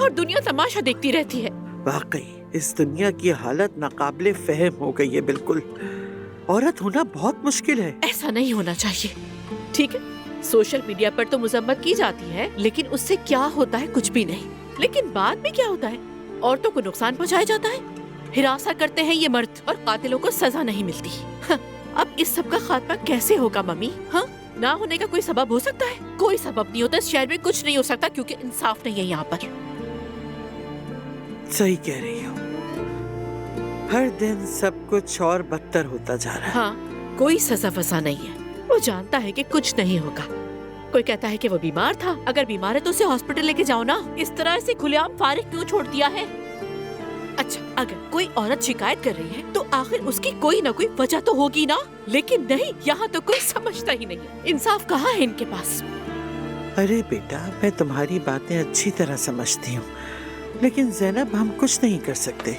और दुनिया तमाशा देखती रहती है। वाकई इस दुनिया की हालत नाकाबिले फहम हो गई है। बिल्कुल, औरत होना बहुत मुश्किल है। ऐसा नहीं होना चाहिए, ठीक है? सोशल मीडिया पर तो मजम्मत की जाती है, लेकिन उससे क्या होता है? कुछ भी नहीं। लेकिन बाद में क्या होता है? औरतों को नुकसान पहुंचाया जाता है, हिरासत करते हैं ये मर्द, और कातिलों को सजा नहीं मिलती। अब इस सब का खात्मा कैसे होगा मम्मी? हाँ, ना होने का कोई सबब हो सकता है? कोई सबब नहीं होता। इस शहर में कुछ नहीं हो सकता क्योंकि इंसाफ नहीं है यहाँ पर। सही कह रही हो, हर दिन सब कुछ और बदतर होता जा रहा है। हाँ, कोई सजा वजा नहीं है। वो जानता है कि कुछ नहीं होगा। कोई कहता है कि वो बीमार था, अगर बीमार है तो उसे हॉस्पिटल लेके जाओ ना। इस तरह से खुलेआम फारिग क्यों छोड़ दिया है? अच्छा, अगर कोई औरत शिकायत कर रही है तो आखिर उसकी कोई ना कोई वजह तो होगी ना। लेकिन नहीं, यहाँ तो कोई समझता ही नहीं। इंसाफ कहाँ है इनके पास? अरे बेटा, मैं तुम्हारी बातें अच्छी तरह समझती हूँ, लेकिन ज़ैनब हम कुछ नहीं कर सकते।